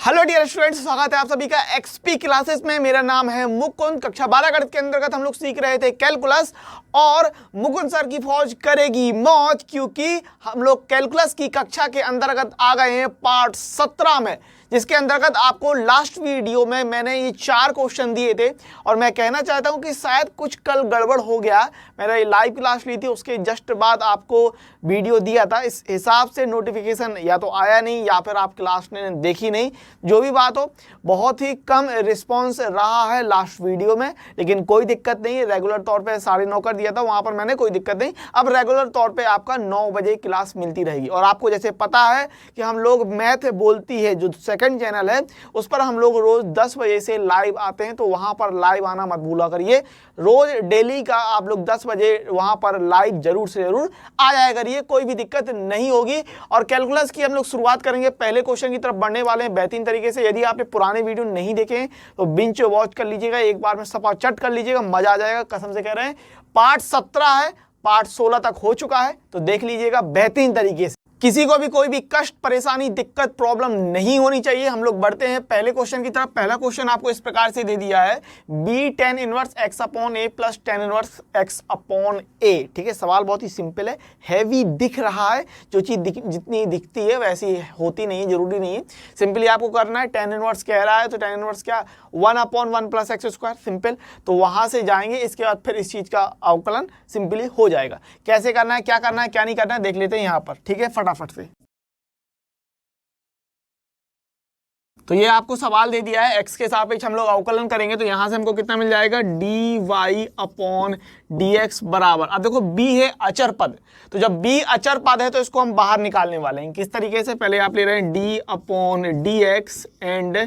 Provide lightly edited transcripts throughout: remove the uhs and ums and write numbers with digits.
Hello dear students, स्वागत है आप सभी का एक्सपी क्लासेस में। मेरा नाम है मुकुंद। कक्षा 12 गणित के अंतर्गत हम लोग सीख रहे थे कैलकुलस और मुकुंद सर की फौज करेगी मौज, क्योंकि हम लोग कैलकुलस की कक्षा के अंतर्गत आ गए हैं पार्ट 17 में, जिसके अंतर्गत आपको लास्ट वीडियो में मैंने ये 4 क्वेश्चन दिए थे और मैं कहना चाहता हूं कि शायद कुछ कल गड़बड़ हो गया। मैंने लाइव क्लास ली थी, उसके जस्ट बाद आपको वीडियो दिया था, इस हिसाब से नोटिफिकेशन या तो आया नहीं या फिर आप क्लास ने देखी नहीं। जो भी बात हो, बहुत ही कम रिस्पॉन्स रहा है लास्ट वीडियो में, लेकिन कोई दिक्कत नहीं है। रेगुलर तौर पे 9:30 कर दिया था, वहाँ पर मैंने कोई दिक्कत नहीं। अब रेगुलर तौर पे आपका 9 बजे क्लास मिलती रहेगी। और आपको जैसे पता है कि हम लोग मैथ बोलती है जो सेकंड चैनल है, उस पर हम लोग रोज 10 बजे से लाइव आते हैं, तो वहाँ पर लाइव आना मत भूला करिए। रोज डेली का आप लोग 10 बजे वहाँ पर लाइव जरूर से जरूर आ जाया करिए, कोई भी दिक्कत नहीं होगी। और कैलकुलस की हम लोग शुरुआत करेंगे, पहले क्वेश्चन की तरफ बढ़ने वाले हैं बेहतरीन तरीके से। यदि आपने पुराने वीडियो नहीं देखे हैं तो बिंच वॉच कर लीजिएगा, एक बार में सपा चट कर लीजिएगा, मजा आ जाएगा, कसम से कह रहे हैं। पार्ट 17 है, पार्ट 16 तक हो चुका है, तो देख लीजिएगा बेहतरीन तरीके से। किसी को भी कोई भी कष्ट, परेशानी, दिक्कत, प्रॉब्लम नहीं होनी चाहिए। हम लोग बढ़ते हैं पहले क्वेश्चन की तरफ। पहला क्वेश्चन आपको इस प्रकार से दे दिया है, b tan inverse x upon a plus tan inverse x upon a। ठीक है, सवाल बहुत ही सिंपल है। हैवी दिख रहा है, जो चीज जितनी दिखती है वैसी होती नहीं है, जरूरी नहीं है। सिंपली आपको करना है, tan इनवर्स कह रहा है तो tan इनवर्स क्या, 1 upon 1 plus x square, simple. तो वहां से जाएंगे, इसके बाद फिर इस चीज का अवकलन सिंपली हो जाएगा। कैसे करना है, क्या करना है, क्या नहीं करना है, देख लेते हैं यहाँ पर। ठीक है, फटाफट से। तो ये आपको सवाल दे दिया है, x के सापेक्ष हम लोग अवकलन करेंगे, तो यहां से हमको कितना मिल जाएगा, dy अपॉन dx बराबर। अब देखो b है अचर पद, तो जब b अचर पद है तो इसको हम बाहर निकालने वाले हैं। किस तरीके से, पहले आप ले रहे हैं d upon dx and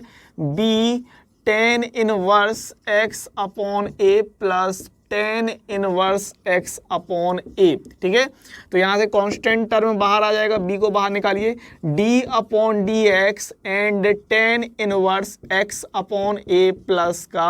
b tan inverse x upon a plus tan inverse x upon a। ठीक है, तो यहां से कांस्टेंट टर्म बाहर आ जाएगा, b को बाहर निकालिए, d upon dx and tan inverse x upon a plus का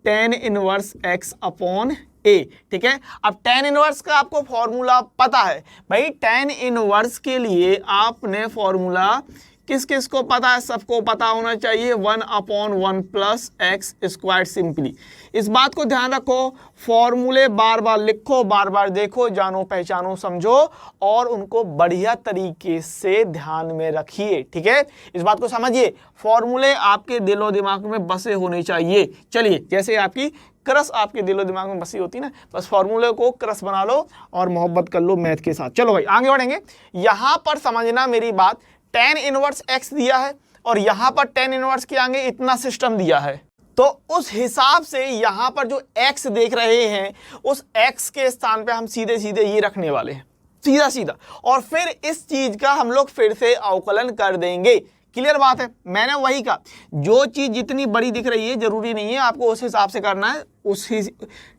tan inverse x upon a। ठीक है, अब tan इनवर्स का आपको फॉर्मूला पता है भाई। tan इनवर्स के लिए आपने फॉर्मूला किस किस को पता है, सबको पता होना चाहिए, 1 upon 1 plus x square. Simply इस बात को ध्यान रखो, फॉर्मूले बार बार लिखो, बार बार देखो, जानो पहचानो समझो और उनको बढ़िया तरीके से ध्यान में रखिए। ठीक है, इस बात को समझिए, फॉर्मूले आपके दिलो दिमाग में बसे होने चाहिए। चलिए, जैसे आपकी क्रस आपके दिलो दिमाग में बसी होती ना, बस फॉर्मूले को क्रस बना लो और मोहब्बत कर लो मैथ के साथ। चलो भाई आगे बढ़ेंगे। यहां पर समझना मेरी बात, tan इनवर्स x दिया है और यहां पर tan इनवर्स के आगे इतना सिस्टम दिया है, तो उस हिसाब से यहां पर जो x देख रहे हैं, उस x के स्थान पे हम सीधे सीधे ये रखने वाले हैं, सीधा सीधा, और फिर इस चीज का हम लोग फिर से अवकलन कर देंगे। क्लियर बात है, मैंने वही कहा, जो चीज जितनी बड़ी दिख रही है जरूरी नहीं है आपको उस हिसाब से करना है,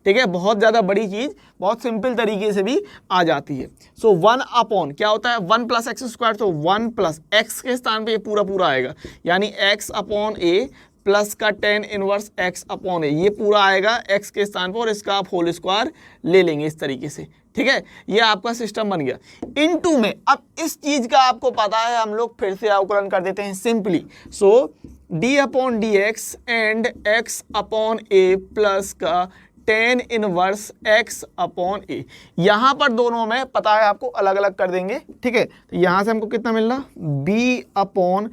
ठीक है। बहुत ज्यादा बड़ी चीज बहुत सिंपल तरीके से भी आ जाती है। सो 1 अपॉन क्या होता है, 1 प्लस एक्स स्क्वायर, तो 1 प्लस एक्स के स्थान पे ये पूरा पूरा आएगा, यानी x अपॉन a प्लस का tan inverse x upon a, ये पूरा आएगा x के स्थान पर और इसका आप होल स्क्वायर ले लेंगे इस तरीके से। ठीक है, ये आपका सिस्टम बन गया। इनटू में अब इस चीज का आपको पता है, हम लोग फिर से अवकलन कर देते हैं simply. So d upon dx and x upon a plus का tan inverse x upon a। यहां पर दोनों में पता है आपको, अलग अलग कर देंगे। ठीक है, तो यहां से हमको कितना मिलना, b upon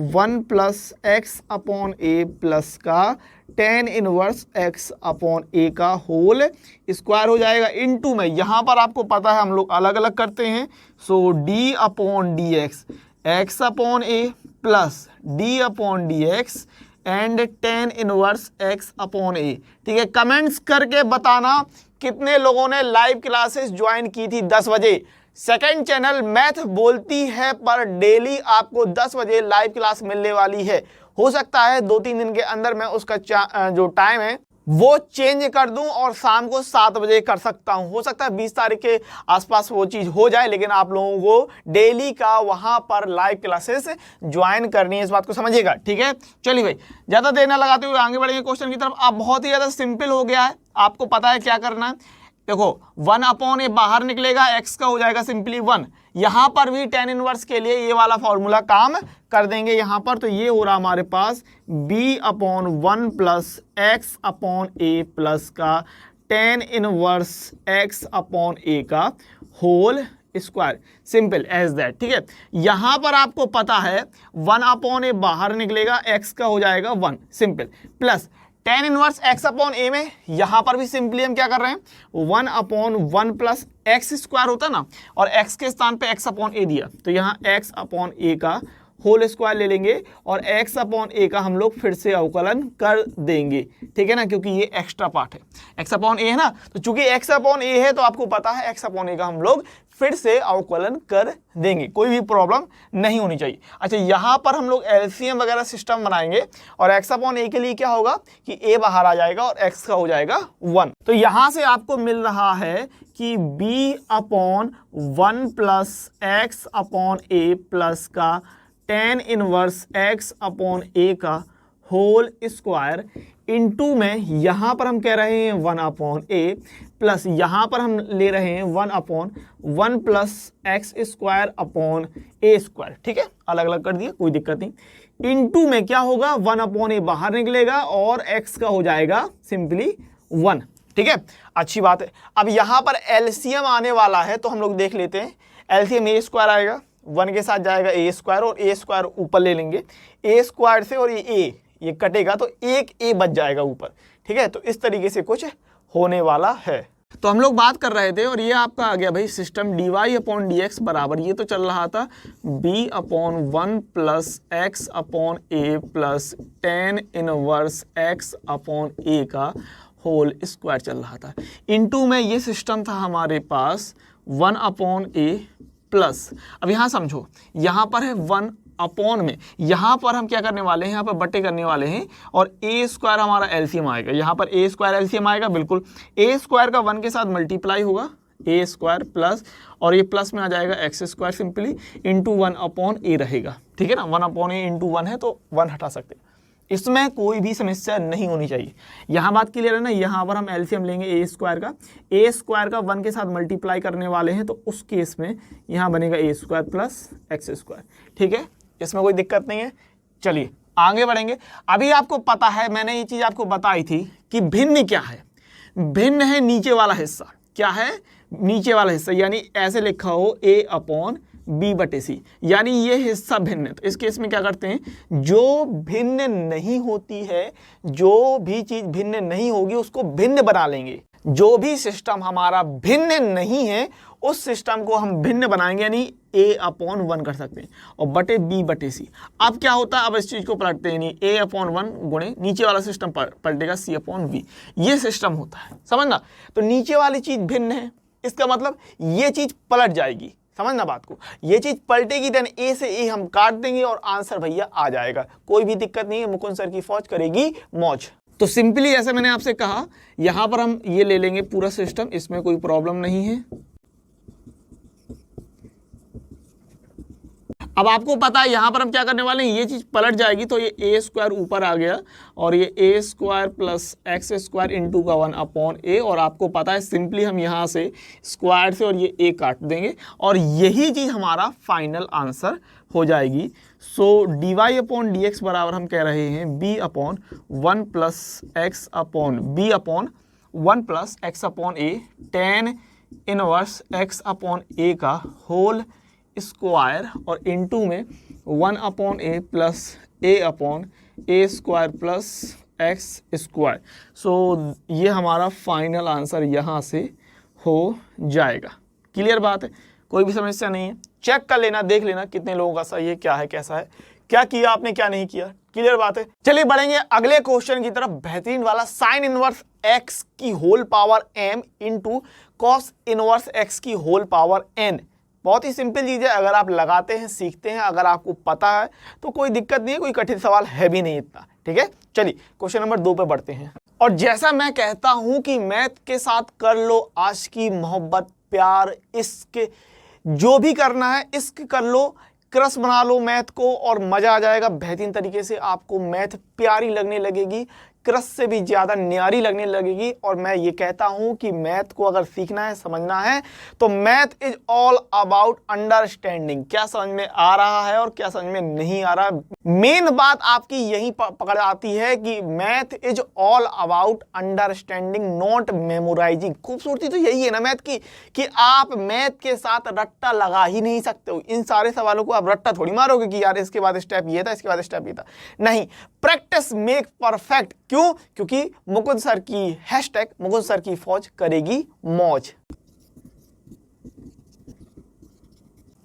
1 plus x upon a plus का tan inverse x upon a का होल स्क्वायर हो जाएगा। इनटू में यहां पर आपको पता है हम लोग अलग अलग करते हैं। सो d upon dx x upon a plus d upon dx and tan inverse x upon a। ठीक है, कमेंट्स करके बताना कितने लोगों ने लाइव क्लासेस ज्वाइन की थी 10 बजे। सेकंड चैनल मैथ बोलती है पर डेली आपको 10 बजे लाइव क्लास मिलने वाली है। हो सकता है 2-3 दिन के अंदर मैं उसका जो टाइम है वो चेंज कर दूं और शाम को 7 बजे कर सकता हूं। हो सकता है 20 तारीख के आसपास वो चीज हो जाए, लेकिन आप लोगों को डेली का वहां पर लाइव क्लासेस ज्वाइन करनी है, इस बात को समझिएगा। ठीक है, चलिए भाई ज्यादा देर ना लगाते हुए आगे बढ़ेंगे क्वेश्चन की तरफ। अब बहुत ही ज्यादा सिंपल हो गया है, आपको पता है क्या करना है। देखो 1 अपॉन ए बाहर निकलेगा, x का हो जाएगा सिंपली 1, यहां पर भी tan इनवर्स के लिए ये वाला फॉर्मूला काम कर देंगे यहां पर। तो ये हो रहा हमारे पास b/1 plus x upon a plus का tan इनवर्स x/a का whole square, simple as that. ठीक है, यहां पर आपको पता है 1/a बाहर निकलेगा, x का हो जाएगा 1, simple, plus tan inverse x/a में यहां पर भी सिंपली हम क्या कर रहे हैं 1/1 प्लस एक्स स्क्वायर होता ना, और x के स्थान पे x/a दिया, तो यहाँ x/a का होल स्क्वायर ले लेंगे और x/a का हम लोग फिर से अवकलन कर देंगे। ठीक है ना, क्योंकि ये एक्स्ट्रा पार्ट है, x/a है ना, तो चूंकि x/a है तो आपको पता है x/a का हम लोग फिर से अवकलन कर देंगे, कोई भी प्रॉब्लम नहीं होनी चाहिए। अच्छा, यहाँ पर हम लोग एलसीएम वगैरह सिस्टम बनाएंगे और x/a के लिए क्या होगा कि a बाहर आ जाएगा और x का हो जाएगा 1। तो यहाँ से आपको मिल रहा है कि b/1 प्लस x/a प्लस का tan इनवर्स x/a का होल स्क्वायर इनटू में यहाँ पर हम कह रहे हैं 1/a प्लस यहाँ पर हम ले रहे हैं 1/1 plus x square upon a square. ठीक है, अलग अलग कर दिया, कोई दिक्कत नहीं। इनटू में क्या होगा 1/a बाहर निकलेगा और x का हो जाएगा सिंपली 1। ठीक है, अच्छी बात है। अब यहाँ पर एलसीएम आने वाला है तो हम लोग देख लेते हैं। एलसीएम a स्क्वायर आएगा, 1 के साथ जाएगा a स्क्वायर और a स्क्वायर ऊपर ले लेंगे, a स्क्वायर से और ये कटेगा तो एक a बच जाएगा ऊपर। ठीक है, तो इस तरीके से कुछ होने वाला है। तो हम लोग बात कर रहे थे और ये आपका आ गया भाई सिस्टम dy/dx बराबर, ये तो चल रहा था b/1 plus x/a plus tan inverse x/a का होल स्क्वायर चल रहा था। इनटू में ये सिस्टम था हमारे पास 1/a प्लस, अब यहाँ समझो, यहाँ पर है 1/, में यहाँ पर हम क्या करने वाले हैं, यहाँ पर बट्टे करने वाले हैं और a स्क्वायर हमारा एलसीएम आएगा, यहाँ पर a स्क्वायर एलसीएम आएगा, बिल्कुल a स्क्वायर का 1 के साथ मल्टीप्लाई होगा, a स्क्वायर प्लस और ये प्लस में आ जाएगा x square simply into 1/a रहेगा। ठीक है ना, 1/a इंटू 1 है तो 1 हटा सकते हैं, इसमें कोई भी समस्या नहीं होनी चाहिए। यहाँ बात क्लियर है ना, यहाँ पर हम एलसीएम लेंगे a स्क्वायर का 1 के साथ मल्टीप्लाई करने वाले हैं, तो उस केस में यहाँ बनेगा a square plus x square. ठीक है, इसमें कोई दिक्कत नहीं है। चलिए आगे बढ़ेंगे। अभी आपको पता है, मैंने ये चीज़ आपको बताई थी कि भिन्न क्या है, भिन्न है नीचे वाला हिस्सा। क्या है नीचे वाला हिस्सा, यानी ऐसे लिखा हो a/b/c, यानी ये हिस्सा भिन्न है। तो इस केस में क्या करते हैं, जो भिन्न नहीं होती है, जो भी चीज भिन्न नहीं होगी उसको भिन्न बना लेंगे। जो भी सिस्टम हमारा भिन्न नहीं है उस सिस्टम को हम भिन्न बनाएंगे, यानी a/1 कर सकते हैं और बटे b/c। अब क्या होता है, अब इस चीज को पलटते हैं, यानी a/1 गुणे नीचे वाला सिस्टम पलटेगा c/v। ये सिस्टम होता है, समझना। तो नीचे वाली चीज भिन्न है, इसका मतलब ये चीज पलट जाएगी, समझना बात को। ये चीज पलटेगी देन a से a हम काट देंगे और आंसर भैया आ जाएगा, कोई भी दिक्कत नहीं है। मुकुंद सर की फौज करेगी मौज। तो सिंपली ऐसे मैंने आपसे कहा, यहां पर हम ये ले लेंगे पूरा सिस्टम, इसमें कोई प्रॉब्लम नहीं है। अब आपको पता है यहां पर हम क्या करने वाले हैं, ये चीज पलट जाएगी तो ये a स्क्वायर ऊपर आ गया और ये a square plus x square into का 1/a, और आपको पता है सिंपली हम यहां से स्क्वायर से और ये a काट देंगे और यही चीज हमारा फाइनल आंसर हो जाएगी। सो dy/dx बराबर हम कह रहे हैं b/1 plus b/1 plus x/a tan inverse x/a का होल स्क्वायर और इनटू में 1/a plus a/a square plus x square. So ये हमारा फाइनल आंसर यहाँ से हो जाएगा। क्लियर बात है, कोई भी समस्या नहीं है। चेक कर लेना, देख लेना कितने लोगों का सही है, क्या है, कैसा है, क्या किया आपने, क्या नहीं किया। क्लियर बात है। चलिए बढ़ेंगे अगले क्वेश्चन की तरफ, बेहतरीन वाला साइन इनवर्स x की whole power m into cos inverse x की होल पावर n। बहुत ही सिंपल चीज है, अगर आप लगाते हैं, सीखते हैं, अगर आपको पता है तो कोई दिक्कत नहीं है, कोई कठिन सवाल है भी नहीं इतना। ठीक है, चलिए क्वेश्चन नंबर 2 पे बढ़ते हैं। और जैसा मैं कहता हूं कि मैथ के साथ कर लो आज की मोहब्बत, प्यार, इश्क, जो भी करना है इश्क कर लो, क्रश बना लो मैथ को और मजा आ जाएगा। बेहतरीन तरीके से आपको मैथ प्यारी लगने लगेगी, क्रश से भी ज्यादा न्यारी लगने लगेगी। और मैं ये कहता हूं कि मैथ को अगर सीखना है, समझना है, तो math is all about understanding. क्या समझ में आ रहा है और क्या समझ में नहीं आ रहा, मेन बात आपकी यही पकड़ आती है कि math is all about understanding not memorising. खूबसूरती तो यही है ना मैथ की, कि आप मैथ के साथ रट्टा लगा ही नहीं सकते हो। इन सारे सवालों को आप रट्टा थोड़ी मारोगे कि यार इसके बाद स्टेप ये था, इसके बाद स्टेप ये था, नहीं। Practice make perfect. क्यों? क्योंकि मुकुंद सर की हैशटैग मुकुंद सर की फौज करेगी मौज।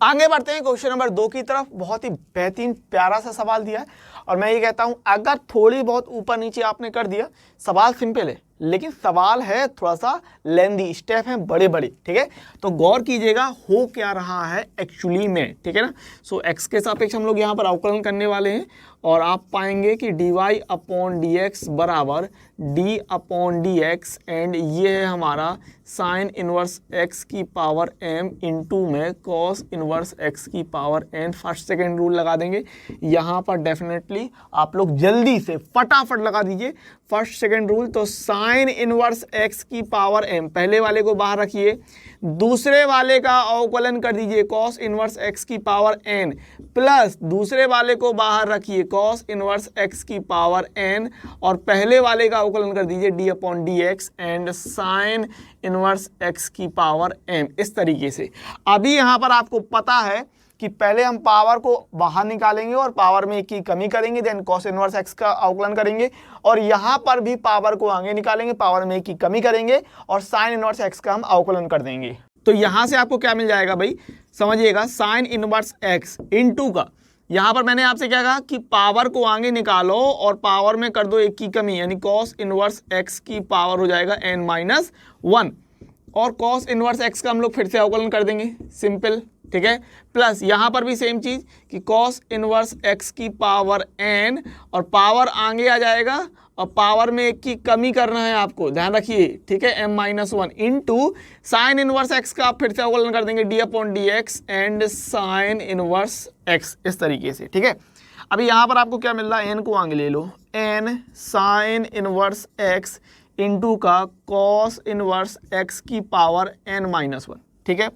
आगे बढ़ते हैं क्वेश्चन नंबर 2 की तरफ। बहुत ही बेहतरीन प्यारा सा सवाल दिया है और मैं ये कहता हूं अगर थोड़ी बहुत ऊपर नीचे आपने कर दिया, सवाल सिंपल है लेकिन सवाल है थोड़ा सा लेंदी, स्टेप हैं बड़े बड़े, ठीक है। तो गौर कीजिएगा हो क्या रहा है एक्चुअली में, ठीक है ना। सो एक्स के सापेक्ष हम लोग यहाँ पर अवकलन करने वाले हैं और आप पाएंगे कि dy अपॉन डी एक्स बराबर d upon d x and ये है हमारा साइन इनवर्स x की पावर m इंटू में कॉस इनवर्स x की power n। First second rule लगा देंगे यहाँ पर, डेफिनेटली आप लोग जल्दी से फटाफट लगा दीजिए फर्स्ट सेकेंड रूल। तो साइन इनवर्स x की पावर m, पहले वाले को बाहर रखिए, दूसरे वाले का अवकलन कर दीजिए कॉस इनवर्स x की पावर n, प्लस दूसरे वाले को बाहर रखिए कॉस इनवर्स x की पावर n, और पहले वाले का अवकलन कर दीजिए d upon d x and sign inverse x की पावर m। इस तरीके से अभी यहाँ पर आपको पता है कि पहले हम पावर को बाहर निकालेंगे और पावर में एक की कमी करेंगे, देन कॉस इनवर्स x का अवकलन करेंगे, और यहाँ पर भी पावर को आगे निकालेंगे, पावर में एक की कमी करेंगे और साइन इनवर्स x का हम अवकलन कर देंगे। तो यहाँ से आपको क्या मिल जाएगा भाई, समझिएगा, साइन इनवर्स x इनटू का, यहाँ पर मैंने आपसे क्या कहा कि पावर को आगे निकालो और पावर में कर दो एक की कमी, यानी कॉस इनवर्स x की पावर हो जाएगा n-1, और कॉस इनवर्स x का हम लोग फिर से अवकलन कर देंगे, सिंपल, ठीक है। प्लस यहाँ पर भी सेम चीज कि कॉस इनवर्स x की पावर n, और पावर आगे आ जाएगा और पावर में एक की कमी करना है आपको, ध्यान रखिए, ठीक है, m-1 into sine inverse x का आप फिर से अवकलन कर देंगे d upon d x and sign inverse x, इस तरीके से, ठीक है। अभी यहाँ पर आपको क्या मिल रहा है, n को आगे ले लो, n sign inverse x into का कॉस इनवर्स x की पावर n-1, ठीक है,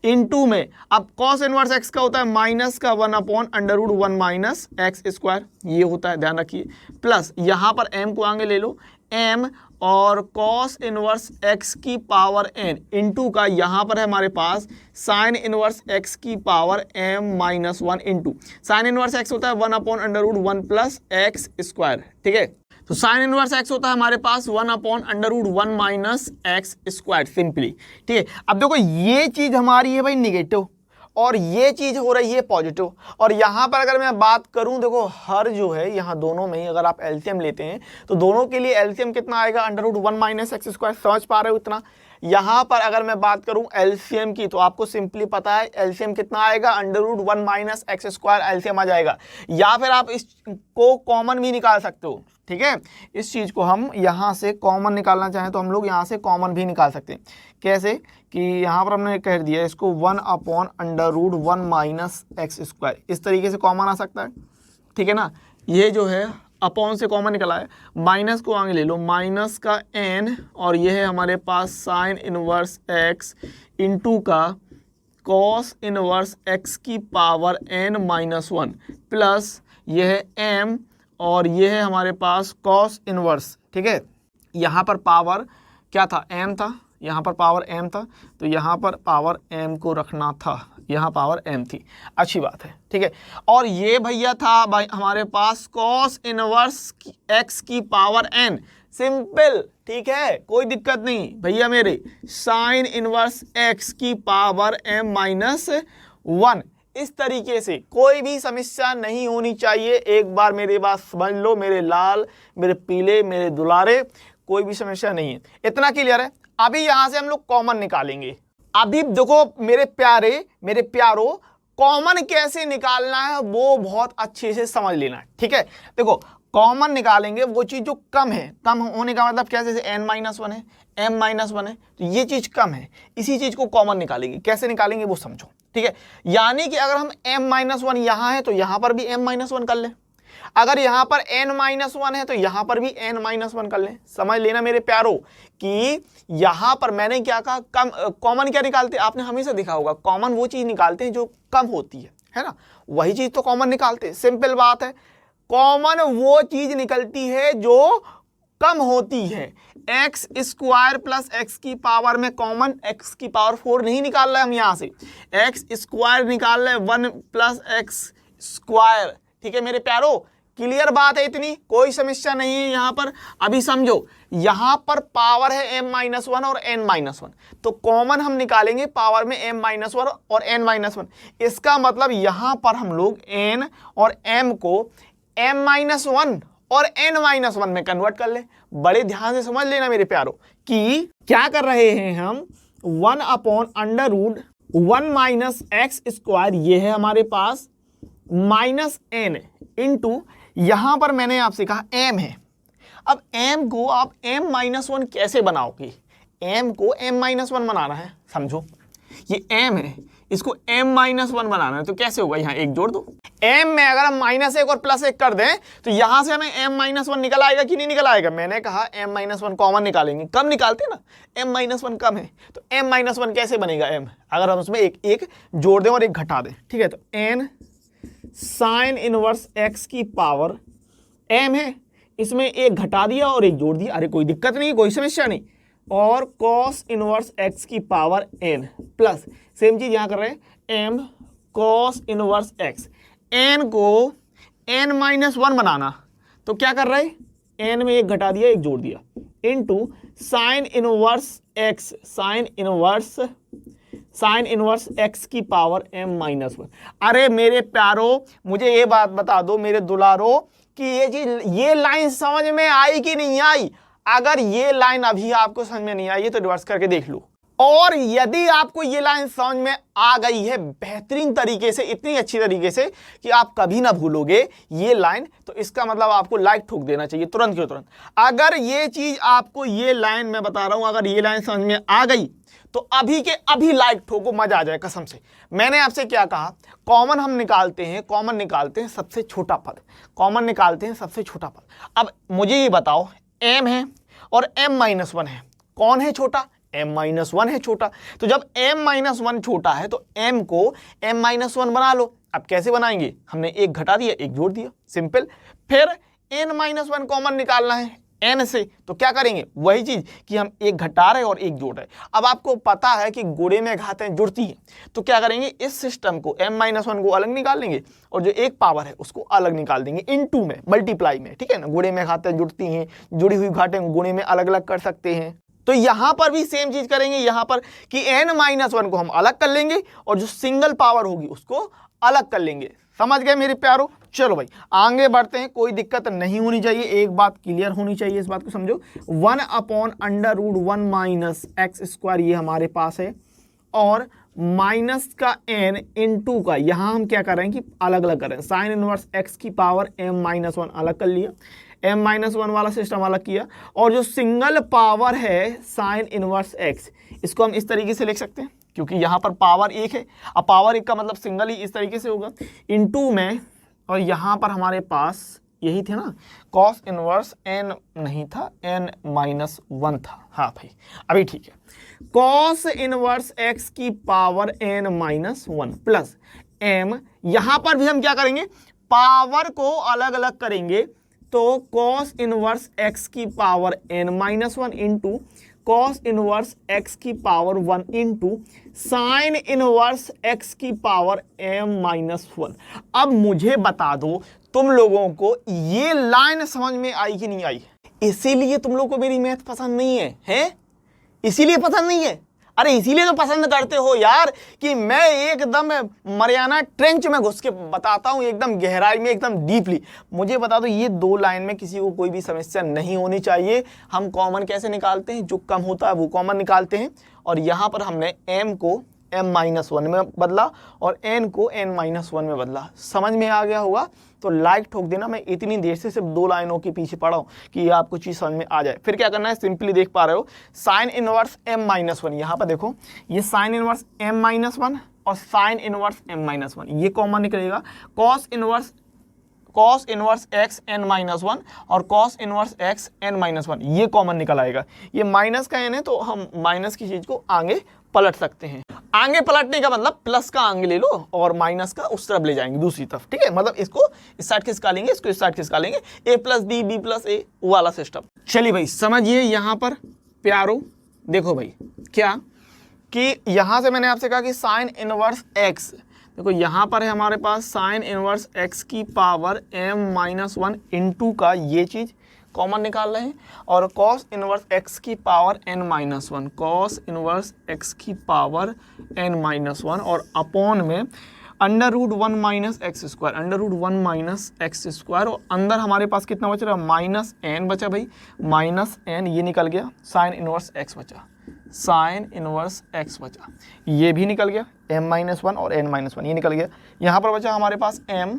इनटू में अब कॉस इनवर्स x का होता है माइनस का 1 upon under root 1 minus x square, ये होता है, ध्यान रखिए, प्लस यहाँ पर m को आगे ले लो, m और कॉस इनवर्स x की पावर n इंटू का यहाँ पर है हमारे पास साइन इनवर्स x की power m-1 into sine inverse x होता है 1 upon under root 1 plus x square, ठीक है। तो साइन इनवर्स x होता है हमारे पास 1 upon under root 1 minus x square, simply, ठीक है। अब देखो ये चीज हमारी है भाई निगेटिव और ये चीज हो रही है पॉजिटिव, और यहाँ पर अगर मैं बात करूं, देखो हर जो है यहाँ दोनों में ही अगर आप एलसीएम लेते हैं तो दोनों के लिए एलसीएम कितना आएगा, under root 1 minus x square, समझ पा रहे हो इतना। यहाँ पर अगर मैं बात करूं एलसीएम की तो आपको सिंपली पता है एलसीएम कितना आएगा, under root 1 minus x square LCM आ जाएगा, या फिर आप इसको कॉमन भी निकाल सकते हो, ठीक है। इस चीज को हम यहाँ से कॉमन निकालना चाहें तो हम लोग यहाँ से कॉमन भी निकाल सकते हैं। कैसे कि यहाँ पर हमने कह दिया इसको 1 upon under root 1 minus x square, इस तरीके से कॉमन आ सकता है, ठीक है ना। ये जो है अपॉन से कॉमन निकला है, माइनस को आगे ले लो, माइनस का n, और ये है हमारे पास साइन इनवर्स x इंटू का कॉस इनवर्स x की पावर n-1 प्लस ये है m, और ये है हमारे पास कॉस इनवर्स, ठीक है। यहाँ पर पावर क्या था, m था, यहाँ पर पावर m था, तो यहाँ पर पावर m को रखना था, यहाँ पावर m थी, अच्छी बात है, ठीक है। और ये भैया था भाई हमारे पास कॉस इनवर्स x की पावर n, सिंपल, ठीक है, कोई दिक्कत नहीं भैया मेरे, साइन इनवर्स x की पावर m-1, इस तरीके से कोई भी समस्या नहीं होनी चाहिए। एक बार मेरी बात समझ लो मेरे लाल, मेरे पीले, मेरे दुलारे, कोई भी समस्या नहीं है, इतना क्लियर है। अभी यहां से हम लोग कॉमन निकालेंगे। अभी देखो मेरे प्यारे, मेरे प्यारो, कॉमन कैसे निकालना है वो बहुत अच्छे से समझ लेना, ठीक है। देखो कॉमन निकालेंगे वो चीज जो कम है, कम होने का मतलब क्या, जैसे n-1 है, m-1 है, तो ये चीज कम है, इसी चीज को कॉमन निकालेंगे। कैसे निकालेंगे वो समझो, ठीक है। यानी कि अगर हम m-1 यहां है तो यहां पर भी m-1 कर ले। अगर यहाँ पर n-1 है तो यहाँ पर भी n-1 कर लें। समझ लेना मेरे प्यारो कि यहाँ पर मैंने क्या कहा, कम कॉमन क्या निकालते हैं, आपने हमेशा देखा होगा कॉमन वो चीज निकालते हैं जो कम होती है ना, वही चीज तो कॉमन निकालते हैं। सिंपल बात है, कॉमन वो चीज निकलती है जो कम होती है। एक्स स्क्वायर प्लस एक्स की पावर में कॉमन एक्स की पावर 4 नहीं निकाल रहे हम यहाँ से, एक्स स्क्वायर निकाल रहे 1 प्लस एक्स स्क्वायर। ठीक है मेरे प्यारो, क्लियर बात है, इतनी कोई समस्या नहीं है यहाँ पर। अभी समझो, यहाँ पर पावर है m-1 और n-1, तो कॉमन हम निकालेंगे पावर में m-1 और n-1। इसका मतलब यहाँ पर हम लोग n और m को m-1 और n-1 में कन्वर्ट कर ले। बड़े ध्यान से समझ लेना मेरे प्यारो कि क्या कर रहे हैं हम, 1/√1 माइनस एक्स स्क्वायर, ये है हमारे पास, माइनस n इंटू, यहां पर मैंने आपसे कहा m है। अब m को आप m-1 कैसे बनाओगे, m को m-1 बनाना है, समझो ये m है, इसको m-1 बनाना है, तो कैसे होगा, यहाँ एक जोड़ दो। m में अगर हम -1 और +1 कर दें तो यहां से हमें m-1 निकल आएगा कि नहीं निकल आएगा। मैंने कहा m-1 कॉमन निकालेंगे, कम निकालते ना, m-1 कम है तो m-1 कैसे बनेगा, m अगर हम उसमें एक जोड़ दें और एक घटा दें, ठीक है, तो n साइन इनवर्स x की पावर m है, इसमें एक घटा दिया और एक जोड़ दिया, अरे कोई दिक्कत नहीं, कोई समस्या नहीं, और कॉस इनवर्स x की पावर n प्लस सेम चीज यहां कर रहे हैं m cos inverse x, n को n-1 बनाना, तो क्या कर रहे हैं, n में एक घटा दिया एक जोड़ दिया, into sine inverse x, sine inverse x की पावर m-1। अरे मेरे प्यारो, मुझे ये बात बता दो मेरे दुलारो कि ये लाइन समझ में आई कि नहीं आई। अगर ये लाइन अभी आपको समझ में नहीं आई है तो रिवर्स करके देख लो, और यदि आपको ये लाइन समझ में आ गई है बेहतरीन तरीके से, इतनी अच्छी तरीके से कि आप कभी ना भूलोगे ये लाइन, तो इसका मतलब आपको लाइक ठोक देना चाहिए तुरंत के तुरंत। अगर ये चीज आपको, ये लाइन मैं बता रहा हूं, अगर ये लाइन समझ में आ गई तो अभी के अभी लाइक ठोको, मजा आ जाए कसम से। मैंने आपसे क्या कहा, कॉमन हम निकालते हैं, कॉमन निकालते हैं सबसे छोटा पद, कॉमन निकालते हैं सबसे छोटा पद। अब मुझे ये बताओ, m है और m-1 है, कौन है छोटा, m-1 है छोटा। तो जब m-1 छोटा है तो m को m-1 बना लो। अब कैसे बनाएंगे, हमने एक घटा दिया एक जोड़ दिया, सिंपल। फिर n-1 कॉमन निकालना है n से, तो क्या करेंगे, वही चीज कि हम एक घटा रहे और एक जोड़ रहे। अब आपको पता है कि गुणे में घातें जुड़ती हैं, तो क्या करेंगे, इस सिस्टम को m-1 को अलग निकाल लेंगे और जो एक पावर है उसको अलग निकाल देंगे इनटू में, मल्टीप्लाई में, ठीक है ना। गुणे में घातें जुड़ती हैं, जुड़ी हुई घातें गुणे में अलग अलग कर सकते हैं, तो यहां पर भी सेम चीज करेंगे, यहां पर कि n-1 को हम अलग कर लेंगे और जो सिंगल पावर होगी उसको अलग कर लेंगे। समझ गए मेरे प्यारो, चलो भाई आगे बढ़ते हैं, कोई दिक्कत नहीं होनी चाहिए, एक बात क्लियर होनी चाहिए, इस बात को समझो। 1/√1 माइनस एक्स स्क्वायर ये हमारे पास है, और माइनस का n इंटू का, यहां हम क्या कर रहे हैं कि अलग अलग कर रहे हैं, साइन इनवर्स x की पावर m-1 अलग कर लिया, m-1 वाला सिस्टम अलग किया, और जो सिंगल पावर है साइन इनवर्स x, इसको हम इस तरीके से लिख सकते हैं क्योंकि यहाँ पर पावर एक है। अब पावर एक का मतलब सिंगल ही इस तरीके से होगा, इनटू में, और यहाँ पर हमारे पास यही थे ना, कॉस इनवर्स n नहीं था, n-1 था, हाँ भाई अभी ठीक है, कॉस इनवर्स x की पावर n-1 प्लस m, यहाँ पर भी हम क्या करेंगे, पावर को अलग अलग करेंगे, तो कॉस इनवर्स x की power n-1 into cos inverse x की power 1 into sine inverse x की पावर m-1। अब मुझे बता दो तुम लोगों को ये लाइन समझ में आई कि नहीं आई, इसीलिए तुम लोगों को मेरी मैथ पसंद नहीं है, हैं? इसीलिए पसंद नहीं है, अरे इसीलिए तो पसंद करते हो यार कि मैं एकदम मरियाना ट्रेंच में घुस के बताता हूँ, एकदम गहराई में, एकदम डीपली। मुझे बता दो ये दो लाइन में किसी को कोई भी समस्या नहीं होनी चाहिए। हम कॉमन कैसे निकालते हैं, जो कम होता है वो कॉमन निकालते हैं, और यहाँ पर हमने m को m-1 में बदला और n को n-1 में बदला। समझ में आ गया होगा तो लाइक ठोक देना। मैं इतनी देर से सिर्फ दो लाइनों के पीछे पड़ा हूं कि ये आपको चीज समझ में आ जाए। फिर क्या करना है, सिंपली देख पा रहे हो साइन इनवर्स m-1, यहाँ पर देखो ये साइन इनवर्स m-1 और साइन इनवर्स m-1 ये कॉमन निकलेगा। Cos inverse cos inverse x n minus one और cos inverse x n minus one, ये कॉमन निकल आएगा। ये माइनस का एन है तो हम माइनस की चीज को आगे पलट सकते हैं। आगे पलटने का मतलब प्लस का आगे ले लो और माइनस का उस तरफ ले जाएंगे दूसरी तरफ, ठीक है। मतलब इसको इस साइड खिसका लेंगे, इसको इस साइड खिसका लेंगे, ए प्लस बी, बी प्लस ए वाला सिस्टम। चलिए भाई समझिए यहां पर प्यारो, देखो भाई क्या कि यहां से मैंने आपसे कहा कि साइन इनवर्स एक्स, देखो यहां पर है हमारे पास साइन इनवर्स एक्स की power m minus one into का ये चीज कॉमन निकाल रहे हैं, और कॉस इनवर्स एक्स की power n minus one, cos inverse x की पावर n माइनस वन, और अपॉन में under root one minus x square, under root one minus x square, और अंदर हमारे पास कितना बच रहा है माइनस n बचा भाई, माइनस n ये निकल गया, साइन इनवर्स एक्स बचा, साइन इनवर्स एक्स बचा, ये भी निकल गया m माइनस वन और n माइनस वन ये निकल गया। यहाँ पर बचा हमारे पास m,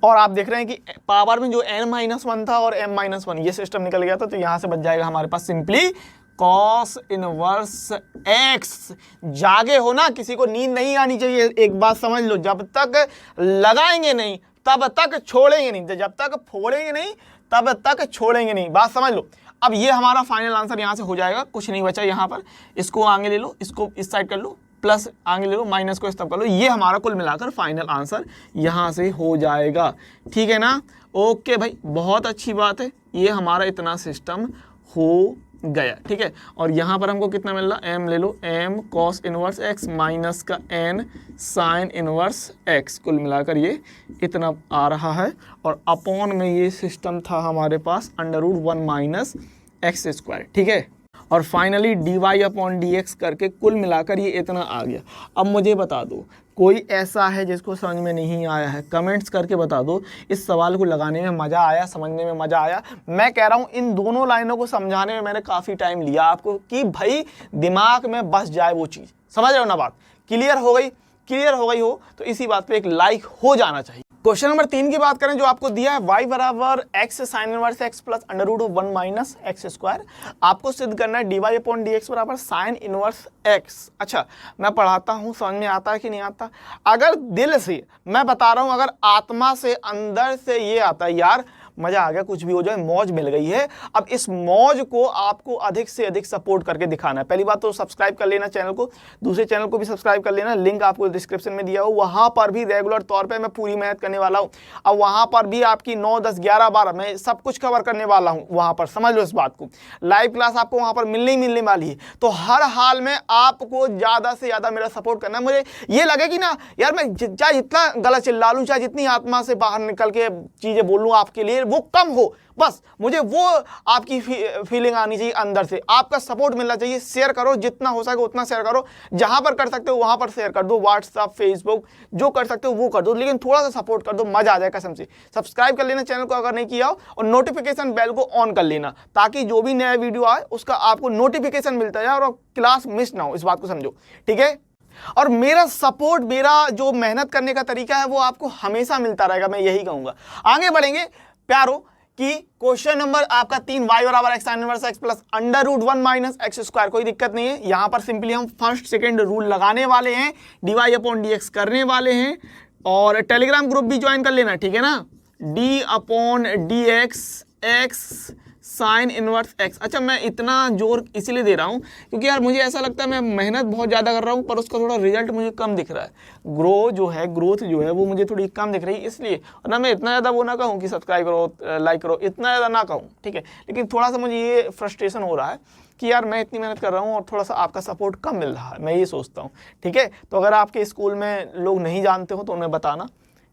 और आप देख रहे हैं कि पावर में जो n माइनस वन था और m माइनस वन ये सिस्टम निकल गया था, तो यहाँ से बच जाएगा हमारे पास सिंपली कॉस इनवर्स एक्स। जागे हो ना, किसी को नींद नहीं आनी चाहिए, एक बात समझ लो, जब तक लगाएंगे नहीं तब तक छोड़ेंगे नहीं, जब तक फोड़ेंगे नहीं तब तक छोड़ेंगे नहीं, बात समझ लो। अब ये हमारा फाइनल आंसर यहाँ से हो जाएगा, कुछ नहीं बचा यहाँ पर, इसको आगे ले लो, इसको इस साइड कर लो, प्लस आगे ले लो, माइनस को इस तरफ कर लो, ये हमारा कुल मिलाकर फाइनल आंसर यहाँ से हो जाएगा, ठीक है ना। ओके भाई, बहुत अच्छी बात है, ये हमारा इतना सिस्टम हो गया, ठीक है। और यहाँ पर हमको कितना मिल रहा, m ले लो, m cos inverse x minus का n साइन इनवर्स x, कुल मिलाकर ये इतना आ रहा है, और अपॉन में ये सिस्टम था हमारे पास under root one minus x square, ठीक है। और finally d y upon d x करके कुल मिलाकर ये इतना आ गया। अब मुझे बता दो कोई ऐसा है जिसको समझ में नहीं आया है, कमेंट्स करके बता दो। इस सवाल को लगाने में मज़ा आया, समझने में मज़ा आया। मैं कह रहा हूँ इन दोनों लाइनों को समझाने में मैंने काफ़ी टाइम लिया आपको, कि भाई दिमाग में बस जाए वो चीज़, समझ रहे हो ना बात, क्लियर हो गई? क्लियर हो गई हो तो इसी बात पे एक लाइक हो जाना चाहिए। क्वेश्चन नंबर 3 की बात करें जो आपको दिया है, y बराबर x sine inverse x plus under root one minus x square. आपको सिद्ध करना है dy अपॉन डी एक्स बराबर साइन इनवर्स x। अच्छा, मैं पढ़ाता हूँ, समझ में आता है कि नहीं आता? अगर दिल से मैं बता रहा हूँ, अगर आत्मा से अंदर से ये आता है यार मजा आ गया, कुछ भी हो जाए, मौज मिल गई है, अब इस मौज को आपको अधिक से अधिक सपोर्ट करके दिखाना है। पहली बात तो सब्सक्राइब कर लेना चैनल को, दूसरे चैनल को भी सब्सक्राइब कर लेना, लिंक आपको डिस्क्रिप्शन में दिया हो, वहां पर भी रेगुलर तौर पे मैं पूरी मेहनत करने वाला हूं। अब वहां पर भी आपकी 9, 10, 11, 12 मैं सब कुछ कवर करने वाला हूं वहां पर, समझ लो इस बात को। लाइव क्लास आपको वहां पर मिलने वाली है, तो हर हाल में आपको ज्यादा से ज्यादा मेरा सपोर्ट करना है। मुझे ये लगे कि ना यार मैं चाहे जितना गलत चिल्ला लूं, चाहे जितनी आत्मा से बाहर निकल के चीजें बोल लूं आपके लिए, वो कम हो, बस मुझे वो आपकी फीलिंग आनी चाहिए अंदर से, आपका सपोर्ट मिलना चाहिए। शेयर करो, जितना हो सके उतना शेयर करो, जहां पर कर सकते हो वहां पर शेयर कर दो, व्हाट्सएप, फेसबुक, जो कर सकते हो वो कर दो, लेकिन थोड़ा सा सपोर्ट कर दो, मजा आ जाए कसम से। सब्सक्राइब कर लेना चैनल को अगर नहीं किया हो, और नोटिफिकेशन बेल को ऑन कर लेना, ताकि जो भी नया वीडियो आए उसका आपको नोटिफिकेशन मिलता जाए और क्लास मिस ना हो, इस बात को समझो, ठीक है। और मेरा सपोर्ट, मेरा जो मेहनत करने का तरीका है वो आपको हमेशा मिलता रहेगा, मैं यही कहूंगा। आगे बढ़ेंगे प्यारो कि क्वेश्चन नंबर आपका 3, y बराबर x sine inverse x plus under root one minus x square. कोई दिक्कत नहीं है, यहां पर सिंपली हम फर्स्ट सेकंड रूल लगाने वाले हैं, dy अपॉन dx करने वाले हैं, और टेलीग्राम ग्रुप भी ज्वाइन कर लेना, ठीक है ना। d upon dx x sine inverse x। अच्छा, मैं इतना जोर इसलिए दे रहा हूँ क्योंकि यार मुझे ऐसा लगता है मैं मेहनत बहुत ज़्यादा कर रहा हूँ, पर उसका थोड़ा रिजल्ट मुझे कम दिख रहा है, ग्रोथ जो है वो मुझे थोड़ी कम दिख रही है, इसलिए। और ना मैं इतना ज़्यादा वो ना कहूँ कि सब्सक्राइब करो, लाइक करो, इतना ज़्यादा ना कहूँ, ठीक है, लेकिन थोड़ा सा मुझे ये फ्रस्ट्रेशन हो रहा है कि यार मैं इतनी मेहनत कर रहा हूँ और थोड़ा सा आपका सपोर्ट कम मिल रहा है, मैं ये सोचता हूँ, ठीक है। तो अगर आपके स्कूल में लोग नहीं जानते हो तो उन्हें बताना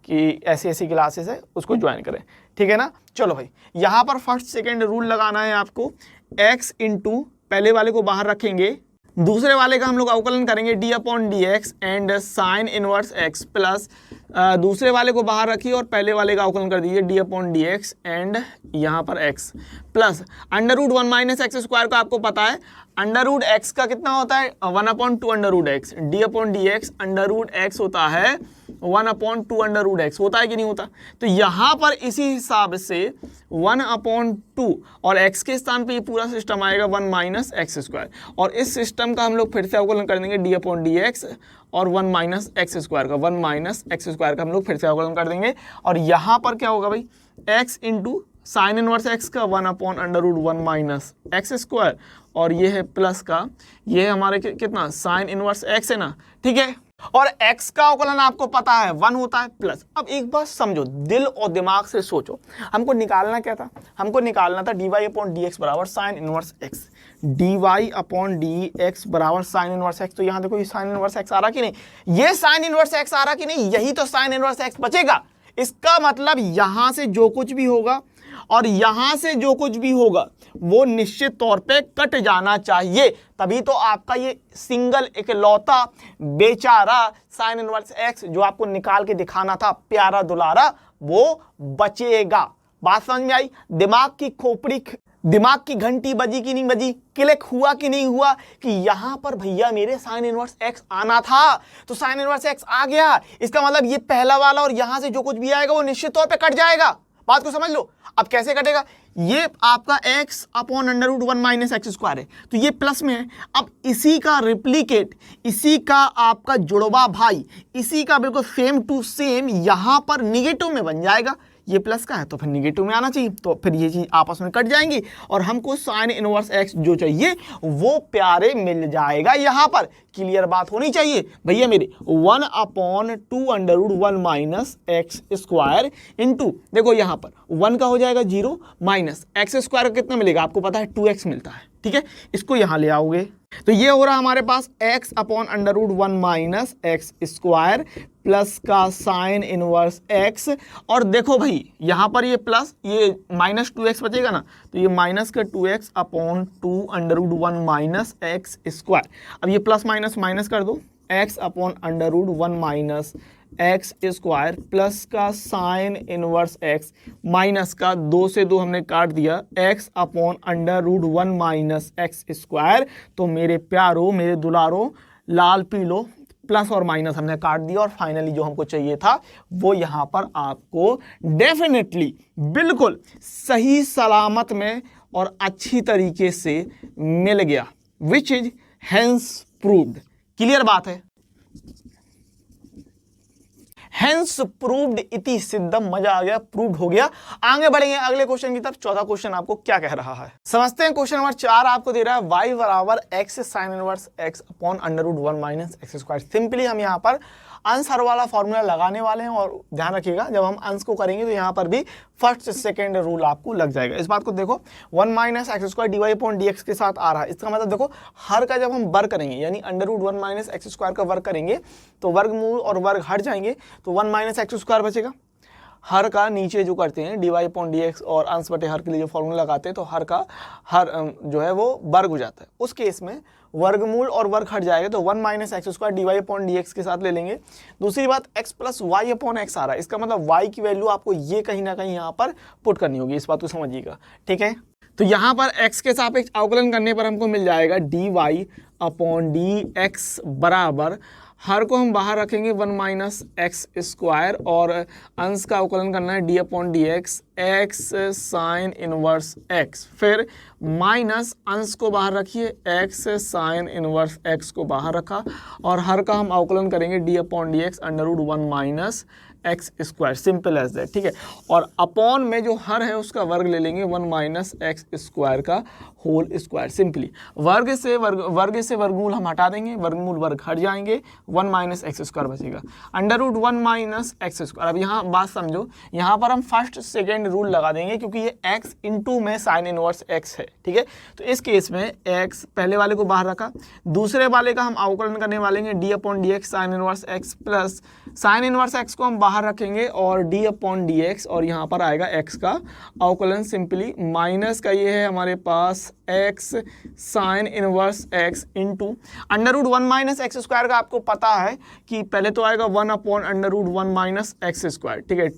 कि ऐसी क्लासेस है, उसको ज्वाइन करें, ठीक है ना। चलो भाई, यहाँ पर फर्स्ट सेकेंड रूल लगाना है आपको, x इंटू पहले वाले को बाहर रखेंगे, दूसरे वाले का हम लोग अवकलन करेंगे d upon d x and sign inverse x plus दूसरे वाले को बाहर रखिए और पहले वाले का अवकलन कर दीजिए d upon d x and यहाँ पर x plus under root one minus x square का आपको पता है, अंडर रूट एक्स का कितना होता है 1 upon 2 under root x, d upon d x under root x होता है 1/2 होता है कि नहीं होता। तो यहाँ पर इसी हिसाब से 1/2 और x के स्थान पे ये पूरा सिस्टम आएगा 1 - x²। और इस सिस्टम का हम लोग फिर से अवकलन कर देंगे d/dx और 1 - x² का 1 - x² का हम लोग फिर से अवकलन कर देंगे। और यहाँ पर क्या होगा भाई, x into sine inverse x का 1/√1 - x², और ये है प्लस का, ये है हमारे कितना साइन इनवर्स x है ना, ठीक है। और x का अवकलन आपको पता है 1 होता है प्लस। अब एक बात समझो, दिल और दिमाग से सोचो, हमको निकालना क्या था, हमको निकालना था dy/dx बराबर साइन इनवर्स x, dy/dx बराबर साइन इनवर्स x। तो यहाँ देखो ये साइन इनवर्स x आ रहा कि नहीं, ये साइन इनवर्स x आ रहा कि नहीं, यही तो साइन इनवर्स x बचेगा। इसका मतलब यहां से जो कुछ भी होगा और यहां से जो कुछ भी होगा वो निश्चित तौर पे कट जाना चाहिए, तभी तो आपका ये सिंगल इकलौता बेचारा साइन इनवर्स x जो आपको निकाल के दिखाना था प्यारा दुलारा, वो बचेगा। बात समझ में आई? दिमाग की खोपड़ी, दिमाग की घंटी बजी कि नहीं बजी, क्लिक हुआ कि नहीं हुआ कि यहां पर भैया मेरे साइन इनवर्स x आना था, तो साइन इनवर्स x आ गया। इसका मतलब ये पहला वाला और यहां से जो कुछ भी आएगा वो निश्चित तौर पे कट जाएगा। बात को समझ लो। अब कैसे कटेगा, ये आपका x/√1 - x² है, तो ये प्लस में है। अब इसी का रिप्लीकेट, इसी का आपका जुड़वा भाई, इसी का बिल्कुल सेम टू सेम यहां पर निगेटिव में बन जाएगा। ये प्लस का है तो फिर निगेटिव में आना चाहिए, तो फिर ये चीज आपस में कट जाएंगी और हमको साइन इनवर्स x जो चाहिए वो प्यारे मिल जाएगा यहां पर। क्लियर बात होनी चाहिए भैया मेरे। 1/2√1 - x² इंटू, देखो यहां पर 1 का हो जाएगा 0 माइनस x² का कितना मिलेगा, आपको पता है 2x मिलता है, ठीक है। इसको यहां ले आओगे तो ये हो रहा हमारे पास x/√1 - x² प्लस का साइन इनवर्स x। और देखो भाई यहां पर ये प्लस, ये -2x बचेगा ना, तो ये माइनस का 2x/√1 - x²। अब ये प्लस माइनस माइनस कर दो, x/√1 - x² प्लस का साइन इनवर्स x माइनस का 2 से 2 हमने काट दिया x/√1 - x²। तो मेरे प्यारो, मेरे दुलारो, लाल पीलो, प्लस और माइनस हमने काट दिया और फाइनली जो हमको चाहिए था वो यहां पर आपको डेफिनेटली बिल्कुल सही सलामत में और अच्छी तरीके से मिल गया, which is hence proved. Clear बात है? हेंस प्रूव्ड इति सिद्धम, मजा आ गया, प्रूव्ड हो गया। आगे बढ़ेंगे अगले क्वेश्चन की तरफ। चौथा क्वेश्चन आपको क्या कह रहा है, समझते हैं। क्वेश्चन नंबर 4 आपको दे रहा है y बराबर x sine inverse x/√1 - x²। Simply हम यहाँ पर अंश हर वाला फॉर्मूला लगाने वाले हैं और ध्यान रखिएगा जब हम अंश को करेंगे तो यहाँ पर भी फर्स्ट सेकेंड रूल आपको लग जाएगा। इस बात को देखो, 1 - x² dy/dx के साथ आ रहा है। इसका मतलब देखो हर का जब हम वर्ग करेंगे यानी √1 - x² का वर्ग करेंगे तो वर्गमूल और वर्ग हट जाएंगे, तो 1 - x² बचेगा। हर का नीचे जो करते हैं dy/dx और अंश बटे हर के लिए जो फॉर्मूला लगाते हैं तो हर का हर जो है वो वर्ग हो जाता है। उस केस में वर्गमूल और वर्ग हट जाएगा तो 1 - x² dy/dx के साथ ले लेंगे। दूसरी बात x + y/x आ रहा है, इसका मतलब y की वैल्यू आपको ये कहीं ना कहीं यहाँ पर पुट करनी होगी, इस बात को समझिएगा, ठीक है। तो यहाँ पर x के सापेक्ष अवकलन करने पर हमको मिल जाएगा dy/dx बराबर, हर को हम बाहर रखेंगे 1 - x² और अंश का अवकलन करना है d/dx x sine inverse x, फिर माइनस अंश को बाहर रखिए x साइन इनवर्स x को बाहर रखा और हर का हम अवकलन करेंगे d/dx √1 - x²। Simple as that, ठीक है। और अपॉन में जो हर है उसका वर्ग ले लेंगे 1 - x² का होल स्क्वायर। सिंपली वर्ग से वर्गमूल हम हटा देंगे, वर्गमूल वर्ग हट जाएंगे, 1 - x² बचेगा, √1 - x²। अब यहाँ बात समझो, यहाँ पर हम फर्स्ट सेकेंड रूल लगा देंगे क्योंकि ये x इंटू में साइन इनवर्स x है, ठीक है। तो इस केस में x पहले वाले को बाहर रखा, दूसरे वाले का हम अवकलन करने वाले हैं d/dx sign inverse x plus sign inverse x को हम बाहर रखेंगे और d/dx और यहाँ पर आएगा x का अवकलन। सिंपली माइनस का ये है हमारे पास x sine inverse x into √1 - x² का आपको पता है कि पहले तो आएगा 1/√1 - x², ठीक है,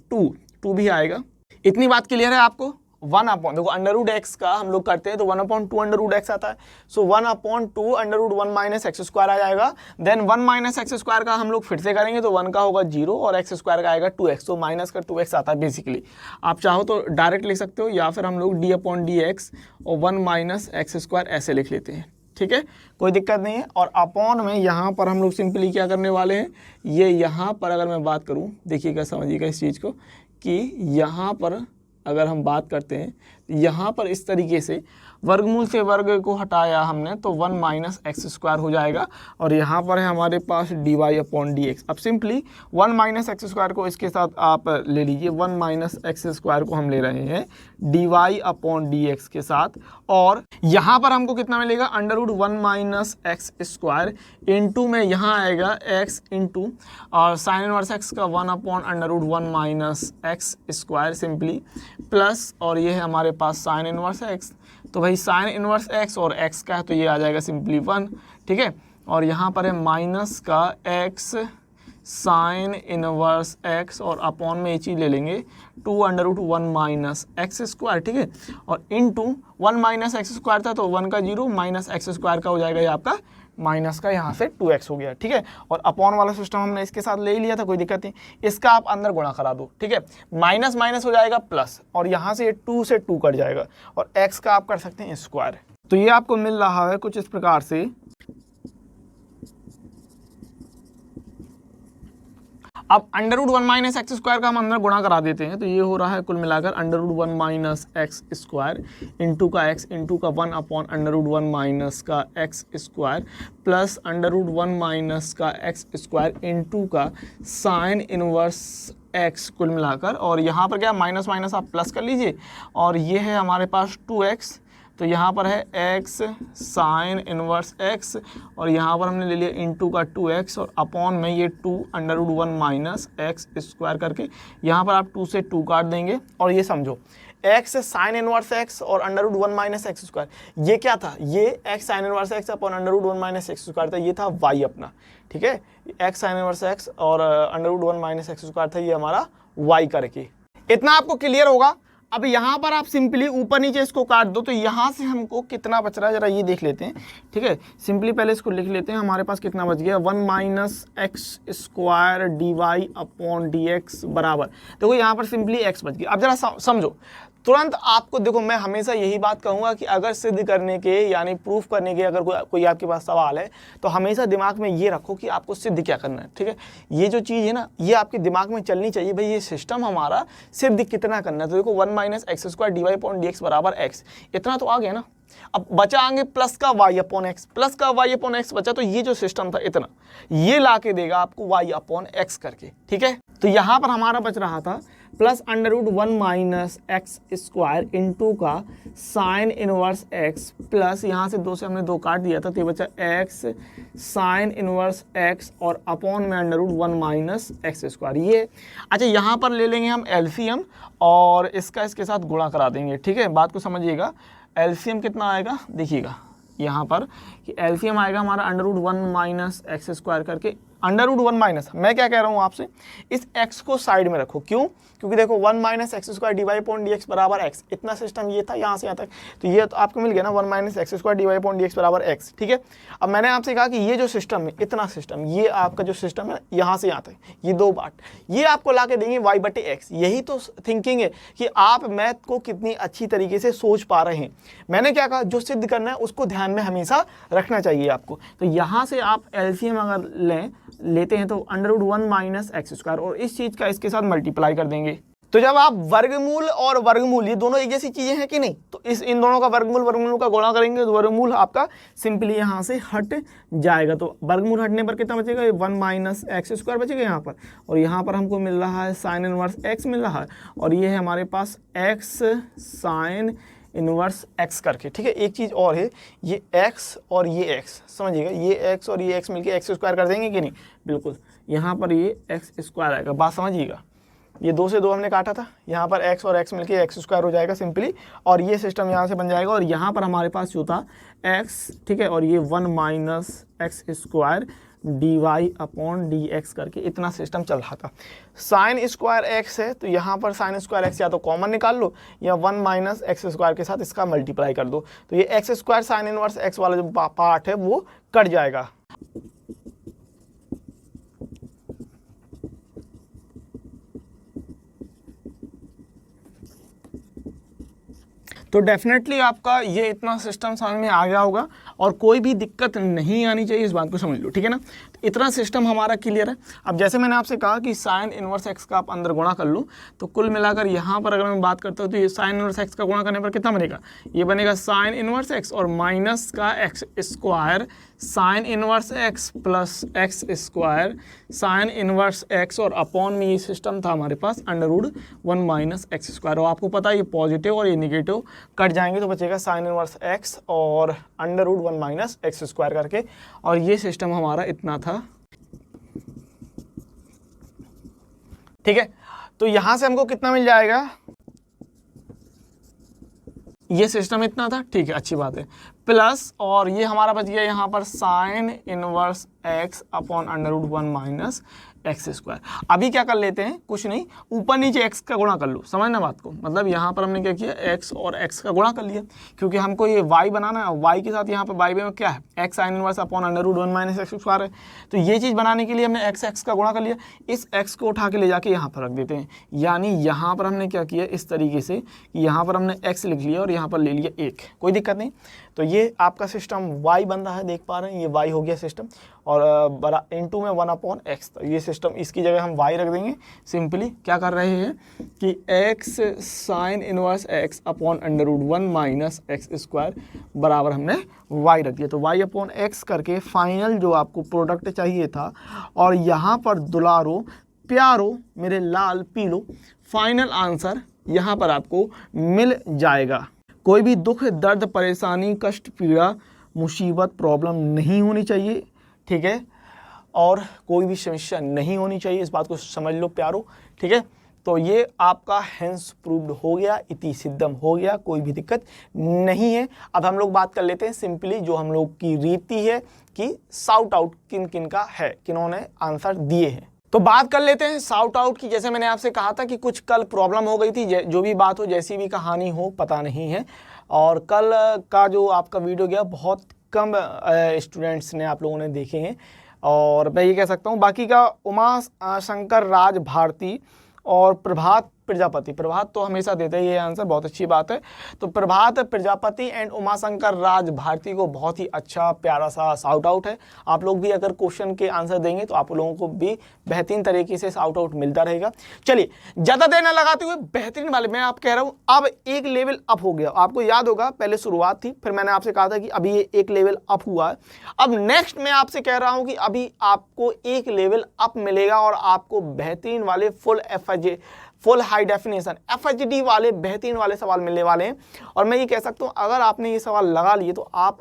2 भी आएगा। इतनी बात क्लियर है आपको? 1 अपॉन, देखो अंडर रूट एक्स का हम लोग करते हैं तो 1/2 अंडर रूट एक्स आता है, so 1/2 under root 1 minus x square आ जाएगा। देन 1 माइनस एक्स स्क्वायर का हम लोग फिर से करेंगे तो 1 का होगा 0 और एक्स स्क्वायर का आएगा 2x, तो माइनस का 2x आता है बेसिकली। आप चाहो तो डायरेक्ट लिख सकते हो या फिर हम लोग d/dx और 1 माइनस एक्स स्क्वायर ऐसे लिख लेते हैं, ठीक है, कोई दिक्कत नहीं है। और अपॉन में यहाँ पर हम लोग सिंपली क्या करने वाले हैं, ये यहाँ पर अगर मैं बात करूँ, देखिएगा समझिएगा इस चीज़ को कि यहाँ पर अगर हम बात करते हैं यहाँ पर इस तरीके से वर्गमूल से वर्ग को हटाया हमने तो 1 माइनस एक्स स्क्वायर हो जाएगा और यहाँ पर है हमारे पास dy/dx। अब सिंपली 1 माइनस एक्स स्क्वायर को इसके साथ आप ले लीजिए, 1 माइनस एक्स स्क्वायर को हम ले रहे हैं dy/dx के साथ, और यहाँ पर हमको कितना मिलेगा, under root 1 minus x square into में यहाँ आएगा x इंटू और साइन इनवर्स x का 1/√1 minus x square simply plus, और ये है हमारे पास साइन इनवर्स x, तो भाई साइन इनवर्स x और x का है तो ये आ जाएगा सिंपली 1, ठीक है। और यहाँ पर है माइनस का x साइन इनवर्स x और अपॉन में ये चीज़ ले लेंगे 2/√1 माइनस एक्स स्क्वायर, ठीक है, और इंटू 1 माइनस एक्स स्क्वायर था तो 1 का 0 माइनस एक्स स्क्वायर का हो जाएगा ये आपका माइनस का यहाँ से 2x हो गया, ठीक है। और अपॉन वाला सिस्टम हमने इसके साथ ले ही लिया था, कोई दिक्कत नहीं, इसका आप अंदर गुणा करा दो, ठीक है, माइनस माइनस हो जाएगा प्लस और यहाँ से 2 से 2 कट जाएगा और x का आप कर सकते हैं स्क्वायर। तो ये आपको मिल रहा है कुछ इस प्रकार से। अब under root 1 minus x square का हम अंदर गुणा करा देते हैं तो ये हो रहा है कुल मिलाकर under root 1 minus x square into का x इंटू का 1/√1 माइनस का x square plus under root 1 minus का एक्स स्क्वायर इंटू का साइन इनवर्स x कुल मिलाकर, और यहाँ पर क्या माइनस माइनस आप प्लस कर लीजिए और ये है हमारे पास 2x, तो यहाँ पर है x साइन इनवर्स x और यहाँ पर हमने ले लिया इंटू का 2x और अपॉन में ये 2/√1 माइनस एक्स स्क्वायर करके यहाँ पर आप 2 से 2 काट देंगे और ये समझो x साइन इनवर्स x और under root 1 minus x square, ये क्या था, ये x sine inverse x upon under root 1 minus x square था, ये था y अपना, ठीक है, x साइन इनवर्स x और under root 1 minus x square था ये हमारा y करके। इतना आपको क्लियर होगा। अब यहाँ पर आप सिंपली ऊपर नीचे इसको काट दो तो यहाँ से हमको कितना बच रहा है जरा ये देख लेते हैं, ठीक है, सिंपली पहले इसको लिख लेते हैं, हमारे पास कितना बच गया 1 माइनस एक्स स्क्वायर dy/dx बराबर, देखो यहाँ पर सिंपली x बच गया। अब जरा समझो तुरंत आपको, देखो मैं हमेशा यही बात कहूँगा कि अगर सिद्ध करने के यानी प्रूफ करने के अगर कोई आपके पास सवाल है तो हमेशा दिमाग में ये रखो कि आपको सिद्ध क्या करना है, ठीक है, ये जो चीज़ है ना ये आपके दिमाग में चलनी चाहिए, भाई ये सिस्टम हमारा सिद्ध कितना करना है। तो देखो 1 माइनस एक्स स्क्वायर dy/dx बराबर x, इतना तो आ गया ना। अब बचा आगे प्लस का y/x, प्लस का y/x बचा, तो ये जो सिस्टम था इतना ये ला के देगा आपको y/x करके, ठीक है। तो यहाँ पर हमारा बच रहा था plus under root 1 minus x square into का साइन इनवर्स x प्लस यहाँ से 2 से हमने 2 काट दिया था तो ये बचा x साइन इनवर्स x और अपॉन में under root 1 minus x square. ये अच्छा यहाँ पर ले लेंगे हम एलसीएम और इसका इसके साथ गुणा करा देंगे, ठीक है, बात को समझिएगा। एलसीएम कितना आएगा देखिएगा यहाँ पर कि एलसीएम आएगा हमारा under root 1 minus x square करके अंडर रूट 1 माइनस, मैं क्या कह रहा हूँ आपसे, इस x को साइड में रखो, क्यों, क्योंकि देखो 1 माइनस एक्स स्क्वायर dy/dx बराबर x, इतना सिस्टम ये था यहाँ से यहाँ तक, तो ये तो आपको मिल गया ना 1 माइनस एक्स स्क्वायर dy/dx बराबर x, ठीक है। अब मैंने आपसे कहा कि ये जो सिस्टम है इतना सिस्टम, ये आपका जो सिस्टम है यहाँ से यहाँ तक ये 2 पार्ट, ये आपको ला के देंगे y/x। यही तो थिंकिंग है कि आप मैथ को कितनी अच्छी तरीके से सोच पा रहे हैं। मैंने क्या कहा, जो सिद्ध करना है उसको ध्यान में हमेशा रखना चाहिए आपको। तो यहाँ से आप एलसीएम अगर लेते हैं तो under root 1 minus x square और इस चीज का इसके साथ मल्टीप्लाई कर देंगे। तो जब आप वर्गमूल और वर्गमूल ये दोनों एक जैसी चीजें हैं कि नहीं, तो इन दोनों का वर्गमूल का गुणा करेंगे तो वर्गमूल आपका सिंपली यहाँ से हट जाएगा। तो वर्गमूल हटने पर कितना बचेगा, 1 माइनस एक्स स्क्वायर बचेगा यहाँ पर, और यहाँ पर हमको मिल रहा है साइन इनवर्स x मिल रहा है और ये है हमारे पास x साइन इनवर्स x करके, ठीक है। एक चीज़ और है, ये x और ये x समझिएगा, ये x और ये x मिलके x स्क्वायर कर देंगे कि नहीं, बिल्कुल यहाँ पर ये x स्क्वायर आएगा, बात समझिएगा। ये 2 से 2 हमने काटा था, यहाँ पर x और x मिलके x स्क्वायर हो जाएगा सिंपली, और ये सिस्टम यहाँ से बन जाएगा और यहाँ पर हमारे पास जो था x, ठीक है, और ये 1 minus x square d y upon d x करके इतना सिस्टम चल रहा था। साइन स्क्वायर एक्स है तो यहाँ पर साइन स्क्वायर एक्स या तो कॉमन निकाल लो या 1 माइनस एक्स स्क्वायर के साथ इसका मल्टीप्लाई कर दो, तो ये x square sine inverse x वाला जो पार्ट है वो कट जाएगा। तो डेफिनेटली आपका ये इतना सिस्टम समझ में आ गया होगा और कोई भी दिक्कत नहीं आनी चाहिए, इस बात को समझ लो, ठीक है ना। तो इतना सिस्टम हमारा क्लियर है। अब जैसे मैंने आपसे कहा कि साइन इनवर्स एक्स का आप अंदर गुणा कर लो, तो कुल मिलाकर यहाँ पर अगर मैं बात करता हूँ तो ये साइन इनवर्स एक्स का गुणा करने पर कितना बनेगा, ये बनेगा साइन इनवर्स एक्स और माइनस का x square sine inverse x plus x square sine inverse x और अपॉन में ये सिस्टम था हमारे पास under root 1 minus x square. और आपको पता है ये पॉजिटिव और ये निगेटिव कट जाएंगे तो बचेगा साइन इनवर्स एक्स और under root 1 minus x square करके, और ये सिस्टम हमारा इतना था, ठीक है। तो यहां से हमको कितना मिल जाएगा, ये सिस्टम इतना था, ठीक है, अच्छी बात है, प्लस और ये हमारा बच गया यहाँ पर sine inverse x upon under root 1 minus x square. अभी क्या कर लेते हैं, कुछ नहीं, ऊपर नीचे एक्स का गुणा कर लो, समझना बात को, मतलब यहाँ पर हमने क्या किया, एक्स और एक्स का गुणा कर लिया, क्योंकि हमको ये वाई बनाना है, वाई के साथ यहाँ पर वाई में क्या है, x sine inverse upon under root 1 minus x square है। तो ये चीज़ बनाने के लिए हमने एक्स एक्स का गुणा कर लिया, इस एक्स को उठा के ले जाके यहाँ पर रख देते हैं, यानी यहाँ पर हमने क्या किया इस तरीके से कि यहाँ पर हमने एक्स लिख लिया और यहाँ पर ले लिया एक, कोई दिक्कत नहीं। तो ये आपका सिस्टम y बन रहा है, देख पा रहे हैं, ये y हो गया सिस्टम, और बड़ा इनटू में 1 अपॉन एक्स, तो ये सिस्टम, इसकी जगह हम y रख देंगे। सिंपली क्या कर रहे हैं कि x sine inverse x upon under root 1 minus x square बराबर हमने y रख दिया, तो y अपॉन एक्स करके फाइनल जो आपको प्रोडक्ट चाहिए था, और यहाँ पर दुलारो प्यारो मेरे लाल पीलो, फाइनल आंसर यहाँ पर आपको मिल जाएगा। कोई भी दुख दर्द परेशानी कष्ट पीड़ा मुसीबत प्रॉब्लम नहीं होनी चाहिए, ठीक है, और कोई भी समस्या नहीं होनी चाहिए, इस बात को समझ लो प्यारो, ठीक है। तो ये आपका हेंस प्रूव्ड हो गया, इति सिद्धम हो गया, कोई भी दिक्कत नहीं है। अब हम लोग बात कर लेते हैं सिंपली जो हम लोग की रीति है कि साउट आउट किन किन का है, किन्होंने आंसर दिए हैं। तो बात कर लेते हैं साउट आउट की। जैसे मैंने आपसे कहा था कि कुछ कल प्रॉब्लम हो गई थी, जो भी बात हो, जैसी भी कहानी हो, पता नहीं है, और कल का जो आपका वीडियो गया बहुत कम स्टूडेंट्स ने, आप लोगों ने देखे हैं, और मैं ये कह सकता हूँ बाकी का उमा शंकर राज भारती और प्रभात प्रजापति, प्रभात तो हमेशा देते हैं ये आंसर, बहुत अच्छी बात है। तो प्रभात प्रजापति एंड उमाशंकर राज भारती को बहुत ही अच्छा प्यारा सा साउट आउट है। आप लोग भी अगर क्वेश्चन के आंसर देंगे तो आप लोगों को भी बेहतरीन तरीके से साउट आउट मिलता रहेगा। चलिए ज़्यादा देर न लगाते हुए बेहतरीन वाले मैं आप कह रहा हूँ अब एक लेवल अप हो गया। आपको याद होगा पहले शुरुआत थी, फिर मैंने आपसे कहा था कि अभी ये एक लेवल अप हुआ है। अब नेक्स्ट मैं आपसे कह रहा हूँ कि अभी आपको एक लेवल अप मिलेगा और आपको बेहतरीन वाले फुल हाई डेफिनेशन FHD वाले बेहतरीन वाले सवाल मिलने वाले हैं। और मैं ये कह सकता हूँ अगर आपने ये सवाल लगा लिए तो आप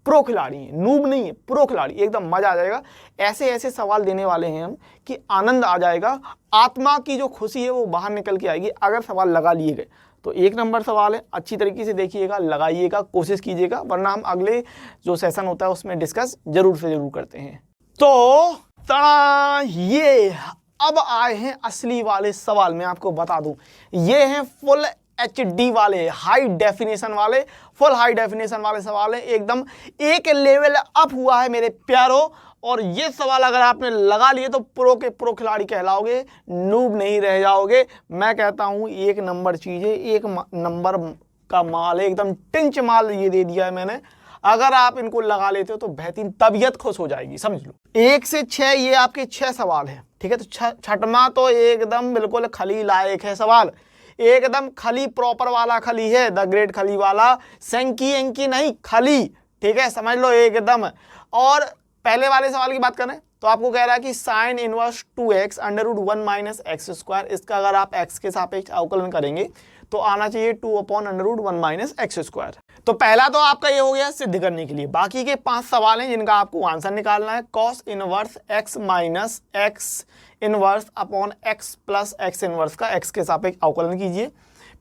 प्रो खिलाड़ी हैं, नूब नहीं है, प्रो खिलाड़ी, एकदम मजा आ जाएगा। ऐसे ऐसे सवाल देने वाले हैं हम कि आनंद आ जाएगा, आत्मा की जो खुशी है वो बाहर निकल के आएगी अगर सवाल लगा लिए गए। तो एक नंबर सवाल है, अच्छी तरीके से देखिएगा, लगाइएगा, कोशिश कीजिएगा, वरना हम अगले जो सेशन होता है उसमें डिस्कस जरूर से जरूर करते हैं। तो ये अब आए हैं असली वाले सवाल। मैं आपको बता दूं ये हैं फुल HD वाले, हाई डेफिनेशन वाले, फुल हाई डेफिनेशन वाले सवाल है, एकदम एक लेवल अप हुआ है मेरे प्यारो। और ये सवाल अगर आपने लगा लिए तो प्रो के प्रो खिलाड़ी कहलाओगे, नूब नहीं रह जाओगे। मैं कहता हूं एक नंबर चीज है, एक नंबर का माल है, एकदम टिंच माल ये दे दिया है मैंने। अगर आप इनको लगा लेते हो तो बेहतरीन, तबीयत खुश हो जाएगी, समझ लो। 1 से 6 ये आपके 6 सवाल हैं, ठीक है। तो छठवां तो एकदम बिल्कुल खली लायक है सवाल, एकदम खली प्रॉपर वाला खली है, द ग्रेट खली वाला, सेंकी एंकी नहीं, खली, ठीक है, समझ लो एकदम। और पहले वाले सवाल की बात करें तो आपको कह रहा है कि sine inverse 2x under root 1 minus x square, इसका अगर आप x के सापेक्ष अवकलन करेंगे तो आना चाहिए 2 upon under root 1 minus x square. तो पहला तो आपका ये हो गया सिद्ध करने के लिए। बाकी के 5 सवाल हैं जिनका आपको आंसर निकालना है। Cos inverse x minus x inverse upon x plus x inverse का x के सापेक्ष अवकलन कीजिए।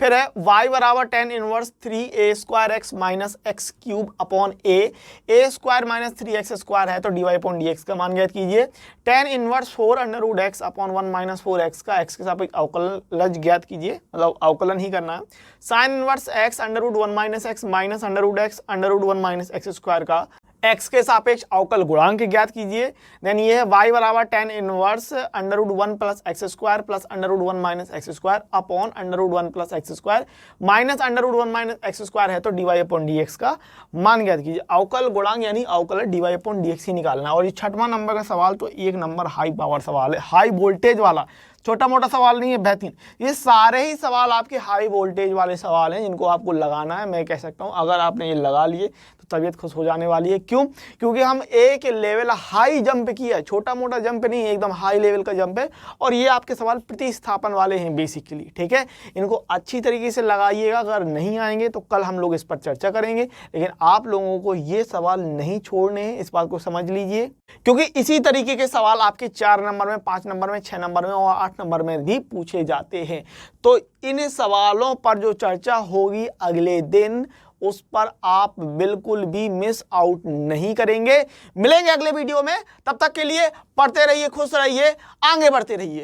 फिर है y बराबर tan inverse 3a square x minus x cube upon a square minus 3x square है तो dy अपॉन dx का मान ज्ञात कीजिए। tan inverse 4 under root x upon 1 minus 4x का x के सापेक्ष अवकलन ज्ञात कीजिए, मतलब अवकलन ही करना है। Sine inverse x under root 1 minus x minus under root x under root 1 minus x square का x के सापेक्ष अवकल गुणांक ज्ञात कीजिए। देन ये है y बराबर tan inverse under root 1 plus x square plus under root 1 minus x square upon under root 1 plus x square minus under root 1 minus x square है तो dy अपॉन dx का मान ज्ञात कीजिए। अवकल गुणांक यानी अवकल dy अपॉन dx ही निकालना है। और ये छठवां नंबर का सवाल तो एक नंबर हाई पावर सवाल है, हाई वोल्टेज वाला, छोटा मोटा सवाल नहीं है, बेहतरीन। ये सारे ही सवाल आपके हाई वोल्टेज वाले सवाल हैं जिनको आपको लगाना है। मैं कह सकता हूं अगर आपने ये लगा लिए तो तबीयत खुश हो जाने वाली है। क्यों? क्योंकि हम एक लेवल हाई जंप किया है, छोटा मोटा जंप नहीं, एकदम हाई लेवल का जंप है। और ये आपके सवाल प्रतिस्थापन वाले हैं बेसिकली, ठीक है। इनको अच्छी तरीके से लगाइएगा, अगर नहीं आएंगे तो कल हम लोग इस पर चर्चा करेंगे। लेकिन आप लोगों को ये सवाल नहीं छोड़ने हैं, इस बात को समझ लीजिए, क्योंकि इसी तरीके के सवाल आपके 4 नंबर में, 5 नंबर में, 6 नंबर में और 8 नंबर में भी पूछे जाते हैं। तो इन सवालों पर जो चर्चा होगी अगले दिन, उस पर आप बिल्कुल भी मिस आउट नहीं करेंगे। मिलेंगे अगले वीडियो में, तब तक के लिए पढ़ते रहिए, खुश रहिए, आगे बढ़ते रहिए।